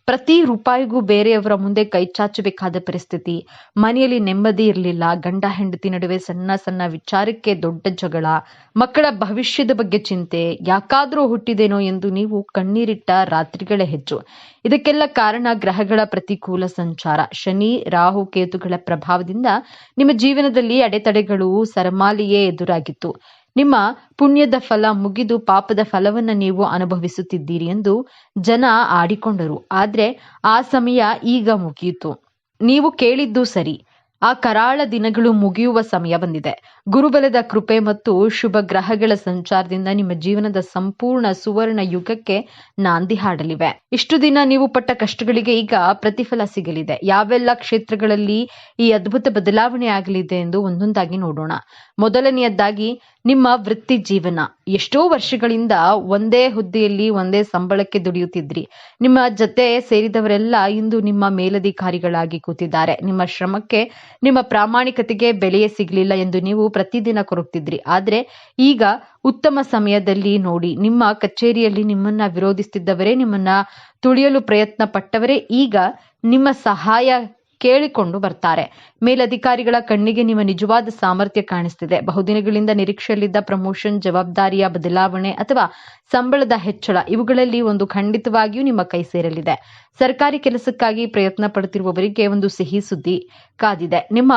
ಪ್ರತಿ ರೂಪಾಯಿಗೂ ಬೇರೆಯವರ ಮುಂದೆ ಕೈ ಚಾಚಬೇಕಾದ ಪರಿಸ್ಥಿತಿ. ಮನೆಯಲ್ಲಿ ನೆಮ್ಮದಿ ಇರಲಿಲ್ಲ. ಗಂಡ ಹೆಂಡತಿ ನಡುವೆ ಸಣ್ಣ ಸಣ್ಣ ವಿಚಾರಕ್ಕೆ ದೊಡ್ಡ ಜಗಳ. ಮಕ್ಕಳ ಭವಿಷ್ಯದ ಬಗ್ಗೆ ಚಿಂತೆ. ಯಾಕಾದ್ರೂ ಹುಟ್ಟಿದೇನೋ ಎಂದು ನೀವು ಕಣ್ಣೀರಿಟ್ಟ ರಾತ್ರಿಗಳೇ ಹೆಚ್ಚು. ಇದಕ್ಕೆಲ್ಲ ಕಾರಣ ಗ್ರಹಗಳ ಪ್ರತಿಕೂಲ ಸಂಚಾರ. ಶನಿ, ರಾಹು, ಕೇತುಗಳ ಪ್ರಭಾವದಿಂದ ನಿಮ್ಮ ಜೀವನದಲ್ಲಿ ಅಡೆತಡೆಗಳು ಸರಮಾಲೆಯೇ ಎದುರಾಗಿತ್ತು. ನಿಮ್ಮ ಪುಣ್ಯದ ಫಲ ಮುಗಿದು ಪಾಪದ ಫಲವನ್ನ ನೀವು ಅನುಭವಿಸುತ್ತಿದ್ದೀರಿ ಎಂದು ಜನ ಆಡಿಕೊಂಡರು. ಆದ್ರೆ ಆ ಸಮಯ ಈಗ ಮುಗಿಯಿತು. ನೀವು ಕೇಳಿದ್ದು ಸರಿ. ಆ ಕರಾಳ ದಿನಗಳು ಮುಗಿಯುವ ಸಮಯ ಬಂದಿದೆ. ಗುರುಬಲದ ಕೃಪೆ ಮತ್ತು ಶುಭ ಗ್ರಹಗಳ ಸಂಚಾರದಿಂದ ನಿಮ್ಮ ಜೀವನದ ಸಂಪೂರ್ಣ ಸುವರ್ಣ ಯುಗಕ್ಕೆ ನಾಂದಿ ಹಾಡಲಿವೆ. ಇಷ್ಟು ದಿನ ನೀವು ಪಟ್ಟ ಕಷ್ಟಗಳಿಗೆ ಈಗ ಪ್ರತಿಫಲ ಸಿಗಲಿದೆ. ಯಾವೆಲ್ಲ ಕ್ಷೇತ್ರಗಳಲ್ಲಿ ಈ ಅದ್ಭುತ ಬದಲಾವಣೆ ಆಗಲಿದೆ ಎಂದು ಒಂದೊಂದಾಗಿ ನೋಡೋಣ. ಮೊದಲನೆಯದಾಗಿ ನಿಮ್ಮ ವೃತ್ತಿ ಜೀವನ. ಎಷ್ಟೋ ವರ್ಷಗಳಿಂದ ಒಂದೇ ಹುದ್ದೆಯಲ್ಲಿ ಒಂದೇ ಸಂಬಳಕ್ಕೆ ದುಡಿಯುತ್ತಿದ್ರಿ. ನಿಮ್ಮ ಜೊತೆ ಸೇರಿದವರೆಲ್ಲ ಇಂದು ನಿಮ್ಮ ಮೇಲಧಿಕಾರಿಗಳಾಗಿ ಕೂತಿದ್ದಾರೆ. ನಿಮ್ಮ ಶ್ರಮಕ್ಕೆ, ನಿಮ್ಮ ಪ್ರಾಮಾಣಿಕತೆಗೆ ಬೆಲೆಯೇ ಸಿಗಲಿಲ್ಲ ಎಂದು ನೀವು ಪ್ರತಿದಿನ ಕೊರಗ್ತಿದ್ರಿ. ಆದ್ರೆ ಈಗ ಉತ್ತಮ ಸಮಯದಲ್ಲಿ ನೋಡಿ. ನಿಮ್ಮ ಕಚೇರಿಯಲ್ಲಿ ನಿಮ್ಮನ್ನ ವಿರೋಧಿಸುತ್ತಿದ್ದವರೇ, ನಿಮ್ಮನ್ನ ತುಳಿಯಲು ಪ್ರಯತ್ನ ಪಟ್ಟವರೇ ಈಗ ನಿಮ್ಮ ಸಹಾಯ ಕೇಳಿಕೊಂಡು ಬರ್ತಾರೆ. ಮೇಲಧಿಕಾರಿಗಳ ಕಣ್ಣಿಗೆ ನಿಮ್ಮ ನಿಜವಾದ ಸಾಮರ್ಥ್ಯ ಕಾಣಿಸ್ತಿದೆ. ಬಹುದಿನಗಳಿಂದ ನಿರೀಕ್ಷೆಯಲ್ಲಿದ್ದ ಪ್ರಮೋಷನ್, ಜವಾಬ್ದಾರಿಯ ಬದಲಾವಣೆ ಅಥವಾ ಸಂಬಳದ ಹೆಚ್ಚಳ, ಇವುಗಳಲ್ಲಿ ಒಂದು ಖಂಡಿತವಾಗಿಯೂ ನಿಮ್ಮ ಕೈ ಸೇರಲಿದೆ. ಸರ್ಕಾರಿ ಕೆಲಸಕ್ಕಾಗಿ ಪ್ರಯತ್ನ ಪಡುತ್ತಿರುವವರಿಗೆ ಒಂದು ಸಿಹಿ ಸುದ್ದಿ ಕಾದಿದೆ. ನಿಮ್ಮ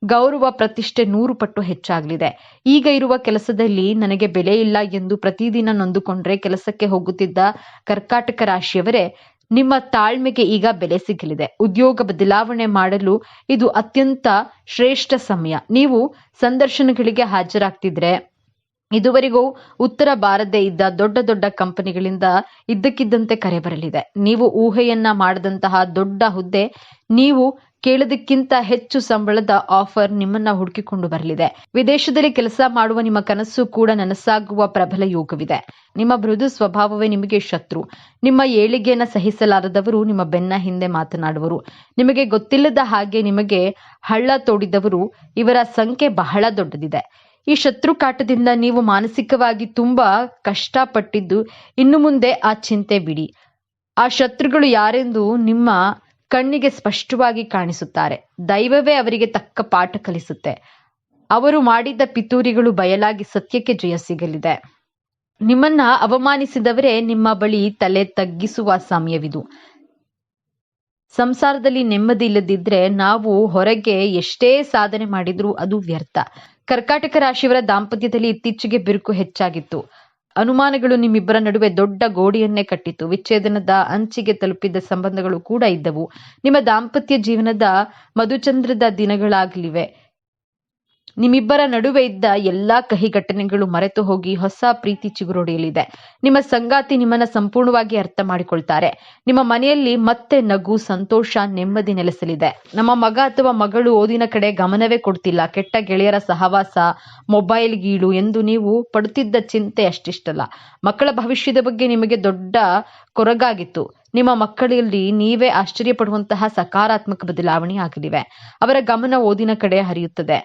ಗೌರವ ಪ್ರತಿಷ್ಠೆ 100 ಪಟ್ಟು ಹೆಚ್ಚಾಗಲಿದೆ. ಈಗ ಇರುವ ಕೆಲಸದಲ್ಲಿ ನನಗೆ ಬೆಲೆ ಇಲ್ಲ ಎಂದು ಪ್ರತಿದಿನ ನೊಂದುಕೊಂಡ್ರೆ ಕೆಲಸಕ್ಕೆ ಹೋಗುತ್ತಿದ್ದ ಕರ್ಕಾಟಕ ರಾಶಿಯವರೇ, ನಿಮ್ಮ ತಾಳ್ಮೆಗೆ ಈಗ ಬೆಲೆ ಸಿಗಲಿದೆ. ಉದ್ಯೋಗ ಬದಲಾವಣೆ ಮಾಡಲು ಇದು ಅತ್ಯಂತ ಶ್ರೇಷ್ಠ ಸಮಯ. ನೀವು ಸಂದರ್ಶನಗಳಿಗೆ ಹಾಜರಾಗ್ತಿದ್ರೆ ಇದುವರೆಗೂ ಉತ್ತರ ಬಾರದೇ ಇದ್ದ ದೊಡ್ಡ ದೊಡ್ಡ ಕಂಪನಿಗಳಿಂದ ಇದ್ದಕ್ಕಿದ್ದಂತೆ ಕರೆ ಬರಲಿದೆ. ನೀವು ಊಹೆಯನ್ನ ಮಾಡದಂತಹ ದೊಡ್ಡ ಹುದ್ದೆ, ನೀವು ಕೇಳೋದಕ್ಕಿಂತ ಹೆಚ್ಚು ಸಂಬಳದ ಆಫರ್ ನಿಮ್ಮನ್ನ ಹುಡುಕಿಕೊಂಡು ಬರಲಿದೆ. ವಿದೇಶದಲ್ಲಿ ಕೆಲಸ ಮಾಡುವ ನಿಮ್ಮ ಕನಸು ಕೂಡ ನನಸಾಗುವ ಪ್ರಬಲ ಯೋಗವಿದೆ. ನಿಮ್ಮ ಮೃದು ಸ್ವಭಾವವೇ ನಿಮಗೆ ಶತ್ರು. ನಿಮ್ಮ ಏಳಿಗೆಯನ್ನು ಸಹಿಸಲಾರದವರು ನಿಮ್ಮ ಬೆನ್ನ ಹಿಂದೆ ಮಾತನಾಡುವರು. ನಿಮಗೆ ಗೊತ್ತಿಲ್ಲದ ಹಾಗೆ ನಿಮಗೆ ಹಳ್ಳ ತೋಡಿದವರು, ಇವರ ಸಂಖ್ಯೆ ಬಹಳ ದೊಡ್ಡದಿದೆ. ಈ ಶತ್ರು ಕಾಟದಿಂದ ನೀವು ಮಾನಸಿಕವಾಗಿ ತುಂಬಾ ಕಷ್ಟಪಟ್ಟಿದ್ದು ಇನ್ನು ಮುಂದೆ ಆ ಚಿಂತೆ ಬಿಡಿ. ಆ ಶತ್ರುಗಳು ಯಾರೆಂದು ನಿಮ್ಮ ಕಣ್ಣಿಗೆ ಸ್ಪಷ್ಟವಾಗಿ ಕಾಣಿಸುತ್ತಾರೆ. ದೈವವೇ ಅವರಿಗೆ ತಕ್ಕ ಪಾಠ ಕಲಿಸುತ್ತೆ. ಅವರು ಮಾಡಿದ್ದ ಪಿತೂರಿಗಳು ಬಯಲಾಗಿ ಸತ್ಯಕ್ಕೆ ಜಯ ಸಿಗಲಿದೆ. ನಿಮ್ಮನ್ನ ಅವಮಾನಿಸಿದವರೇ ನಿಮ್ಮ ಬಳಿ ತಲೆ ತಗ್ಗಿಸುವ ಸಮಯವಿದು. ಸಂಸಾರದಲ್ಲಿ ನೆಮ್ಮದಿ ಇಲ್ಲದಿದ್ರೆ ನಾವು ಹೊರಗೆ ಎಷ್ಟೇ ಸಾಧನೆ ಮಾಡಿದ್ರೂ ಅದು ವ್ಯರ್ಥ. ಕರ್ಕಾಟಕ ರಾಶಿಯವರ ದಾಂಪತ್ಯದಲ್ಲಿ ಇತ್ತೀಚೆಗೆ ಬಿರುಕು ಹೆಚ್ಚಾಗಿತ್ತು. ಅನುಮಾನಗಳು ನಿಮ್ಮಿಬ್ಬರ ನಡುವೆ ದೊಡ್ಡ ಗೋಡೆಯನ್ನೇ ಕಟ್ಟಿತ್ತು. ವಿಚ್ಛೇದನದ ಅಂಚಿಗೆ ತಲುಪಿದ್ದ ಸಂಬಂಧಗಳು ಕೂಡ ಇದ್ದವು. ನಿಮ್ಮ ದಾಂಪತ್ಯ ಜೀವನದ ಮಧುಚಂದ್ರದ ದಿನಗಳಾಗಲಿವೆ. ನಿಮ್ಮಿಬ್ಬರ ನಡುವೆ ಇದ್ದ ಎಲ್ಲಾ ಕಹಿ ಘಟನೆಗಳು ಮರೆತು ಹೋಗಿ ಹೊಸ ಪ್ರೀತಿ ಚಿಗುರೊಡೆಯಲಿದೆ. ನಿಮ್ಮ ಸಂಗಾತಿ ನಿಮ್ಮನ್ನ ಸಂಪೂರ್ಣವಾಗಿ ಅರ್ಥ ಮಾಡಿಕೊಳ್ತಾರೆ. ನಿಮ್ಮ ಮನೆಯಲ್ಲಿ ಮತ್ತೆ ನಗು, ಸಂತೋಷ, ನೆಮ್ಮದಿ ನೆಲೆಸಲಿದೆ. ನಮ್ಮ ಮಗ ಅಥವಾ ಮಗಳು ಓದಿನ ಕಡೆ ಗಮನವೇ ಕೊಡ್ತಿಲ್ಲ, ಕೆಟ್ಟ ಗೆಳೆಯರ ಸಹವಾಸ, ಮೊಬೈಲ್ ಗೀಳು ಎಂದು ನೀವು ಪಡುತ್ತಿದ್ದ ಚಿಂತೆ ಅಷ್ಟಿಷ್ಟಲ್ಲ. ಮಕ್ಕಳ ಭವಿಷ್ಯದ ಬಗ್ಗೆ ನಿಮಗೆ ದೊಡ್ಡ ಕೊರಗಾಗಿತ್ತು. ನಿಮ್ಮ ಮಕ್ಕಳಲ್ಲಿ ನೀವೇ ಆಶ್ಚರ್ಯಪಡುವಂತಹ ಸಕಾರಾತ್ಮಕ ಬದಲಾವಣೆ ಆಗಲಿವೆ. ಅವರ ಗಮನ ಓದಿನ ಕಡೆ ಹರಿಯುತ್ತದೆ.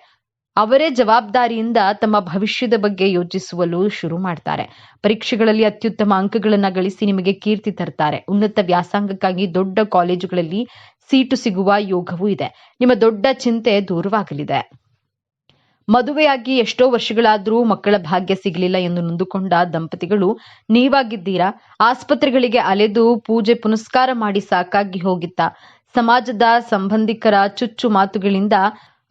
ಅವರೇ ಜವಾಬ್ದಾರಿಯಿಂದ ತಮ್ಮ ಭವಿಷ್ಯದ ಬಗ್ಗೆ ಯೋಚಿಸುವಲು ಶುರು ಮಾಡ್ತಾರೆ. ಪರೀಕ್ಷೆಗಳಲ್ಲಿ ಅತ್ಯುತ್ತಮ ಅಂಕಗಳನ್ನು ಗಳಿಸಿ ನಿಮಗೆ ಕೀರ್ತಿ ತರ್ತಾರೆ. ಉನ್ನತ ವ್ಯಾಸಂಗಕ್ಕಾಗಿ ದೊಡ್ಡ ಕಾಲೇಜುಗಳಲ್ಲಿ ಸೀಟು ಸಿಗುವ ಯೋಗವೂ ಇದೆ. ನಿಮ್ಮ ದೊಡ್ಡ ಚಿಂತೆ ದೂರವಾಗಲಿದೆ. ಮದುವೆಯಾಗಿ ಎಷ್ಟೋ ವರ್ಷಗಳಾದ್ರೂ ಮಕ್ಕಳ ಭಾಗ್ಯ ಸಿಗಲಿಲ್ಲ ಎಂದು ನೊಂದುಕೊಂಡ ದಂಪತಿಗಳು ನೀವಾಗಿದ್ದೀರಾ. ಆಸ್ಪತ್ರೆಗಳಿಗೆ ಅಲೆದು ಪೂಜೆ ಪುನಸ್ಕಾರ ಮಾಡಿ ಸಾಕಾಗಿ ಹೋಗಿತ್ತ. ಸಮಾಜದ ಸಂಬಂಧಿಕರ ಚುಚ್ಚು ಮಾತುಗಳಿಂದ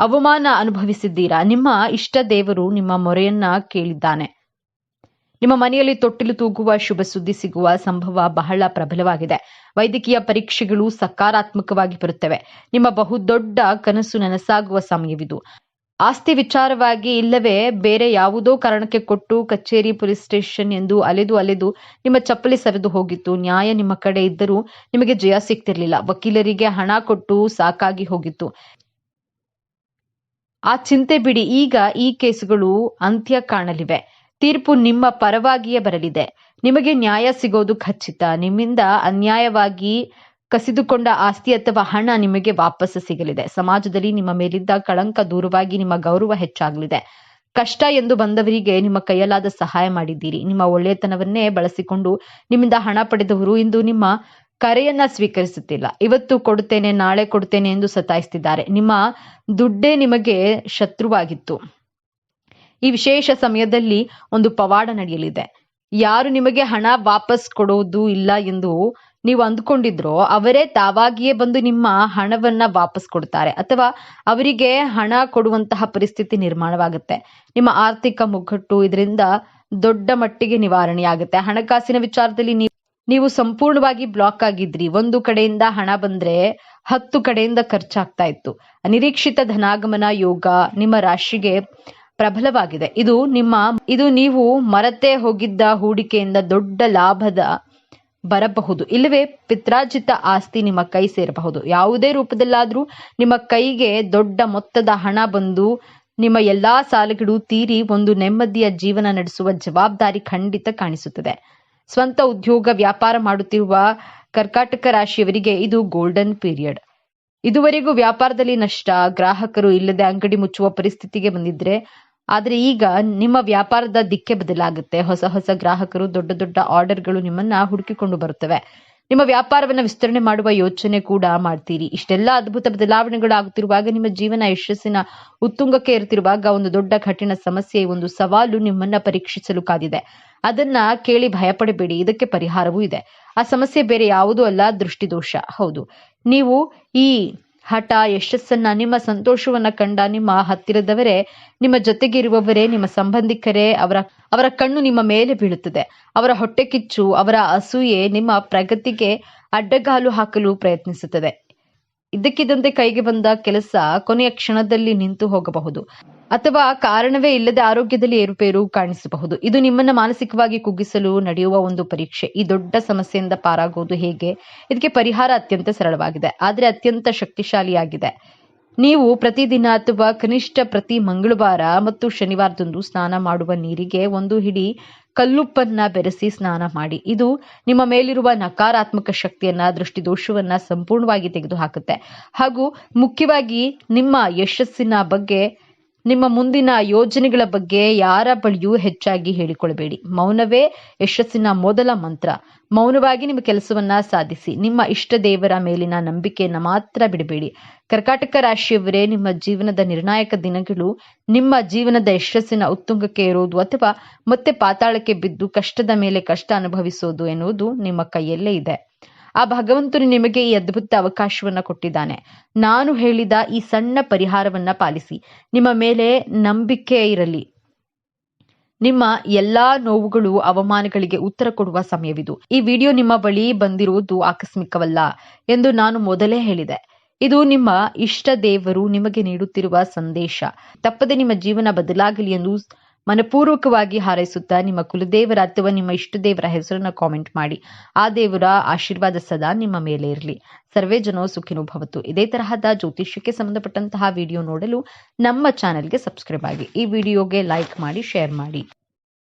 ಅವಮಾನ ಅನುಭವಿಸಿದ್ದೀರಾ. ನಿಮ್ಮ ಇಷ್ಟ ದೇವರು ನಿಮ್ಮ ಮೊರೆಯನ್ನ ಕೇಳಿದ್ದಾನೆ. ನಿಮ್ಮ ಮನೆಯಲ್ಲಿ ತೊಟ್ಟಿಲು ತೂಗುವ ಶುಭ ಸುದ್ದಿ ಸಿಗುವ ಸಂಭವ ಬಹಳ ಪ್ರಬಲವಾಗಿದೆ. ವೈದ್ಯಕೀಯ ಪರೀಕ್ಷೆಗಳು ಸಕಾರಾತ್ಮಕವಾಗಿ ಬರುತ್ತವೆ. ನಿಮ್ಮ ಬಹುದೊಡ್ಡ ಕನಸು ನನಸಾಗುವ ಸಮಯವಿದು. ಆಸ್ತಿ ವಿಚಾರವಾಗಿ ಇಲ್ಲವೇ ಬೇರೆ ಯಾವುದೋ ಕಾರಣಕ್ಕೆ ಕೊಟ್ಟು ಕಚೇರಿ, ಪೊಲೀಸ್ ಸ್ಟೇಷನ್ ಎಂದು ಅಲೆದು ನಿಮ್ಮ ಚಪ್ಪಲಿ ಸರಿದು ಹೋಗಿತ್ತು. ನ್ಯಾಯ ನಿಮ್ಮ ಕಡೆ ಇದ್ದರೂ ನಿಮಗೆ ಜಯ ಸಿಗ್ತಿರ್ಲಿಲ್ಲ. ವಕೀಲರಿಗೆ ಹಣ ಕೊಟ್ಟು ಸಾಕಾಗಿ ಹೋಗಿತ್ತು. ಆ ಚಿಂತೆ ಬಿಡಿ, ಈಗ ಈ ಕೇಸುಗಳು ಅಂತ್ಯ ಕಾಣಲಿವೆ. ತೀರ್ಪು ನಿಮ್ಮ ಪರವಾಗಿಯೇ ಬರಲಿದೆ. ನಿಮಗೆ ನ್ಯಾಯ ಸಿಗೋದು ಖಚಿತ. ನಿಮ್ಮಿಂದ ಅನ್ಯಾಯವಾಗಿ ಕಸಿದುಕೊಂಡ ಆಸ್ತಿ ಅಥವಾ ಹಣ ನಿಮಗೆ ವಾಪಸ್ ಸಿಗಲಿದೆ. ಸಮಾಜದಲ್ಲಿ ನಿಮ್ಮ ಮೇಲಿದ್ದ ಕಳಂಕ ದೂರವಾಗಿ ನಿಮ್ಮ ಗೌರವ ಹೆಚ್ಚಾಗಲಿದೆ. ಕಷ್ಟ ಎಂದು ಬಂದವರಿಗೆ ನಿಮ್ಮ ಕೈಯಲ್ಲಾದ ಸಹಾಯ ಮಾಡಿದ್ದೀರಿ. ನಿಮ್ಮ ಒಳ್ಳೆಯತನವನ್ನೇ ಬಳಸಿಕೊಂಡು ನಿಮ್ಮಿಂದ ಹಣ ಪಡೆದವರು ಇಂದು ನಿಮ್ಮ ಕರೆಯನ್ನ ಸ್ವೀಕರಿಸುತ್ತಿಲ್ಲ. ಇವತ್ತು ಕೊಡುತ್ತೇನೆ, ನಾಳೆ ಕೊಡುತ್ತೇನೆ ಎಂದು ಸತಾಯಿಸುತ್ತಿದ್ದಾರೆ. ನಿಮ್ಮ ದುಡ್ಡೇ ನಿಮಗೆ ಶತ್ರುವಾಗಿತ್ತು. ಈ ವಿಶೇಷ ಸಮಯದಲ್ಲಿ ಒಂದು ಪವಾಡ ನಡೆಯಲಿದೆ. ಯಾರು ನಿಮಗೆ ಹಣ ವಾಪಸ್ ಕೊಡೋದು ಇಲ್ಲ ಎಂದು ನೀವು ಅಂದುಕೊಂಡಿದ್ರೋ ಅವರೇ ತಾವಾಗಿಯೇ ಬಂದು ನಿಮ್ಮ ಹಣವನ್ನ ವಾಪಸ್ ಕೊಡ್ತಾರೆ, ಅಥವಾ ಅವರಿಗೆ ಹಣ ಕೊಡುವಂತಹ ಪರಿಸ್ಥಿತಿ ನಿರ್ಮಾಣವಾಗುತ್ತೆ. ನಿಮ್ಮ ಆರ್ಥಿಕ ಮುಗ್ಗಟ್ಟು ಇದರಿಂದ ದೊಡ್ಡ ಮಟ್ಟಿಗೆ ನಿವಾರಣೆಯಾಗುತ್ತೆ. ಹಣಕಾಸಿನ ವಿಚಾರದಲ್ಲಿ ನೀವು ಸಂಪೂರ್ಣವಾಗಿ ಬ್ಲಾಕ್ ಆಗಿದ್ರಿ. ಒಂದು ಕಡೆಯಿಂದ ಹಣ ಬಂದ್ರೆ 10 ಕಡೆಯಿಂದ ಖರ್ಚಾಗ್ತಾ ಇತ್ತು. ಅನಿರೀಕ್ಷಿತ ಧನಾಗಮನ ಯೋಗ ನಿಮ್ಮ ರಾಶಿಗೆ ಪ್ರಬಲವಾಗಿದೆ. ಇದು ನೀವು ಮರೆತೇ ಹೋಗಿದ್ದ ಹೂಡಿಕೆಯಿಂದ ದೊಡ್ಡ ಲಾಭದ ಬರಬಹುದು. ಇಲ್ಲವೇ ಪಿತ್ರಾರ್ಜಿತ ಆಸ್ತಿ ನಿಮ್ಮ ಕೈ ಸೇರಬಹುದು. ಯಾವುದೇ ರೂಪದಲ್ಲಾದ್ರೂ ನಿಮ್ಮ ಕೈಗೆ ದೊಡ್ಡ ಮೊತ್ತದ ಹಣ ಬಂದು ನಿಮ್ಮ ಎಲ್ಲಾ ಸಾಲಗಳು ತೀರಿ ಒಂದು ನೆಮ್ಮದಿಯ ಜೀವನ ನಡೆಸುವ ಜವಾಬ್ದಾರಿ ಖಂಡಿತ ಕಾಣಿಸುತ್ತದೆ. ಸ್ವಂತ ಉದ್ಯೋಗ, ವ್ಯಾಪಾರ ಮಾಡುತ್ತಿರುವ ಕರ್ಕಾಟಕ ರಾಶಿಯವರಿಗೆ ಇದು ಗೋಲ್ಡನ್ ಪೀರಿಯಡ್. ಇದುವರೆಗೂ ವ್ಯಾಪಾರದಲ್ಲಿ ನಷ್ಟ, ಗ್ರಾಹಕರು ಇಲ್ಲದೆ ಅಂಗಡಿ ಮುಚ್ಚುವ ಪರಿಸ್ಥಿತಿಗೆ ಬಂದಿದ್ರೆ, ಆದ್ರೆ ಈಗ ನಿಮ್ಮ ವ್ಯಾಪಾರದ ದಿಕ್ಕೆ ಬದಲಾಗುತ್ತೆ. ಹೊಸ ಗ್ರಾಹಕರು, ದೊಡ್ಡ ಆರ್ಡರ್ಗಳು ನಿಮ್ಮನ್ನ ಹುಡುಕಿಕೊಂಡು ಬರುತ್ತವೆ. ನಿಮ್ಮ ವ್ಯಾಪಾರವನ್ನ ವಿಸ್ತರಣೆ ಮಾಡುವ ಯೋಚನೆ ಕೂಡ ಮಾಡ್ತೀರಿ. ಇಷ್ಟೆಲ್ಲ ಅದ್ಭುತ ಬದಲಾವಣೆಗಳು ಆಗುತ್ತಿರುವಾಗ, ನಿಮ್ಮ ಜೀವನ ಯಶಸ್ಸಿನ ಉತ್ತುಂಗಕ್ಕೆ ಇರುತ್ತಿರುವಾಗ ಒಂದು ದೊಡ್ಡ ಕಠಿಣ ಸಮಸ್ಯೆ, ಒಂದು ಸವಾಲು ನಿಮ್ಮನ್ನ ಪರೀಕ್ಷಿಸಲು ಕಾದಿದೆ. ಅದನ್ನ ಕೇಳಿ ಭಯಪಡಬೇಡಿ, ಇದಕ್ಕೆ ಪರಿಹಾರವೂ ಇದೆ. ಆ ಸಮಸ್ಯೆ ಬೇರೆ ಯಾವುದೂ ಅಲ್ಲ, ದೃಷ್ಟಿದೋಷ. ಹೌದು, ನೀವು ಈ ಹಠ, ಯಶಸ್ಸನ್ನ, ನಿಮ್ಮ ಸಂತೋಷವನ್ನ ಕಂಡ ನಿಮ್ಮ ಹತ್ತಿರದವರೇ, ನಿಮ್ಮ ಜೊತೆಗಿರುವವರೇ, ನಿಮ್ಮ ಸಂಬಂಧಿಕರೇ, ಅವರ ಕಣ್ಣು ನಿಮ್ಮ ಮೇಲೆ ಬೀಳುತ್ತದೆ. ಅವರ ಹೊಟ್ಟೆ ಕಿಚ್ಚು, ಅವರ ಅಸೂಯೆ ನಿಮ್ಮ ಪ್ರಗತಿಗೆ ಅಡ್ಡಗಾಲು ಹಾಕಲು ಪ್ರಯತ್ನಿಸುತ್ತದೆ. ಇದ್ದಕ್ಕಿದ್ದಂತೆ ಕೈಗೆ ಬಂದ ಕೆಲಸ ಕೊನೆಯ ಕ್ಷಣದಲ್ಲಿ ನಿಂತು ಹೋಗಬಹುದು, ಅಥವಾ ಕಾರಣವೇ ಇಲ್ಲದೆ ಆರೋಗ್ಯದಲ್ಲಿ ಏರುಪೇರು ಕಾಣಿಸಬಹುದು. ಇದು ನಿಮ್ಮನ್ನ ಮಾನಸಿಕವಾಗಿ ಕುಗ್ಗಿಸಲು ನಡೆಯುವ ಒಂದು ಪರೀಕ್ಷೆ. ಈ ದೊಡ್ಡ ಸಮಸ್ಯೆಯಿಂದ ಪಾರಾಗುವುದು ಹೇಗೆ? ಇದಕ್ಕೆ ಪರಿಹಾರ ಅತ್ಯಂತ ಸರಳವಾಗಿದೆ, ಆದರೆ ಅತ್ಯಂತ ಶಕ್ತಿಶಾಲಿಯಾಗಿದೆ. ನೀವು ಪ್ರತಿದಿನ ಅಥವಾ ಕನಿಷ್ಠ ಪ್ರತಿ ಮಂಗಳವಾರ ಮತ್ತು ಶನಿವಾರದಂದು ಸ್ನಾನ ಮಾಡುವ ನೀರಿಗೆ ಒಂದು ಹಿಡಿ ಕಲ್ಲುಪ್ಪನ್ನ ಬೆರೆಸಿ ಸ್ನಾನ ಮಾಡಿ. ಇದು ನಿಮ್ಮ ಮೇಲಿರುವ ನಕಾರಾತ್ಮಕ ಶಕ್ತಿಯನ್ನ, ದೃಷ್ಟಿದೋಷವನ್ನ ಸಂಪೂರ್ಣವಾಗಿ ತೆಗೆದುಹಾಕುತ್ತೆ. ಹಾಗೂ ಮುಖ್ಯವಾಗಿ ನಿಮ್ಮ ಯಶಸ್ಸಿನ ಬಗ್ಗೆ, ನಿಮ್ಮ ಮುಂದಿನ ಯೋಜನೆಗಳ ಬಗ್ಗೆ ಯಾರ ಬಳಿಯೂ ಹೆಚ್ಚಾಗಿ ಹೇಳಿಕೊಳ್ಳಬೇಡಿ. ಮೌನವೇ ಯಶಸ್ಸಿನ ಮೊದಲ ಮಂತ್ರ. ಮೌನವಾಗಿ ನಿಮ್ಮ ಕೆಲಸವನ್ನ ಸಾಧಿಸಿ. ನಿಮ್ಮ ಇಷ್ಟ ದೇವರ ಮೇಲಿನ ನಂಬಿಕೆಯನ್ನ ಮಾತ್ರ ಬಿಡಬೇಡಿ. ಕರ್ಕಾಟಕ ರಾಶಿಯವರೇ, ನಿಮ್ಮ ಜೀವನದ ನಿರ್ಣಾಯಕ ದಿನಗಳು ನಿಮ್ಮ ಜೀವನದ ಯಶಸ್ಸಿನ ಉತ್ತುಂಗಕ್ಕೆ ಏರೋದು ಅಥವಾ ಮತ್ತೆ ಪಾತಾಳಕ್ಕೆ ಬಿದ್ದು ಕಷ್ಟದ ಮೇಲೆ ಕಷ್ಟ ಅನುಭವಿಸೋದು ಎನ್ನುವುದು ನಿಮ್ಮ ಕೈಯಲ್ಲೇ ಇದೆ. ಆ ಭಗವಂತನು ನಿಮಗೆ ಈ ಅದ್ಭುತ ಅವಕಾಶವನ್ನ ಕೊಟ್ಟಿದ್ದಾನೆ. ನಾನು ಹೇಳಿದ ಈ ಸಣ್ಣ ಪರಿಹಾರವನ್ನ ಪಾಲಿಸಿ. ನಿಮ್ಮ ಮೇಲೆ ನಂಬಿಕೆ ಇರಲಿ. ನಿಮ್ಮ ಎಲ್ಲಾ ನೋವುಗಳು, ಅವಮಾನಗಳಿಗೆ ಉತ್ತರ ಕೊಡುವ ಸಮಯವಿದು. ಈ ವಿಡಿಯೋ ನಿಮ್ಮ ಬಳಿ ಬಂದಿರುವುದು ಆಕಸ್ಮಿಕವಲ್ಲ ಎಂದು ನಾನು ಮೊದಲೇ ಹೇಳಿದೆ. ಇದು ನಿಮ್ಮ ಇಷ್ಟ ದೇವರು ನಿಮಗೆ ನೀಡುತ್ತಿರುವ ಸಂದೇಶ. ತಪ್ಪದೆ ನಿಮ್ಮ ಜೀವನ ಬದಲಾಗಲಿ ಎಂದು ಮನಪೂರ್ವಕವಾಗಿ ಹಾರೈಸುತ್ತಾ, ನಿಮ್ಮ ಕುಲದೇವರ ಅಥವಾ ನಿಮ್ಮ ಇಷ್ಟ ದೇವರ ಹೆಸರನ್ನ ಕಾಮೆಂಟ್ ಮಾಡಿ. ಆ ದೇವರ ಆಶೀರ್ವಾದ ಸದಾ ನಿಮ್ಮ ಮೇಲೆ ಇರಲಿ. ಸರ್ವೇ ಜನೋ ಸುಖಿನೋ ಭವತು. ಇದೇ ತರಹದ ಜ್ಯೋತಿಷ್ಯಕ್ಕೆ ಸಂಬಂಧಪಟ್ಟಂತಹ ವಿಡಿಯೋ ನೋಡಲು ನಮ್ಮ ಚಾನೆಲ್ಗೆ ಸಬ್ಸ್ಕ್ರೈಬ್ ಆಗಿ. ಈ ವಿಡಿಯೋಗೆ ಲೈಕ್ ಮಾಡಿ, ಶೇರ್ ಮಾಡಿ.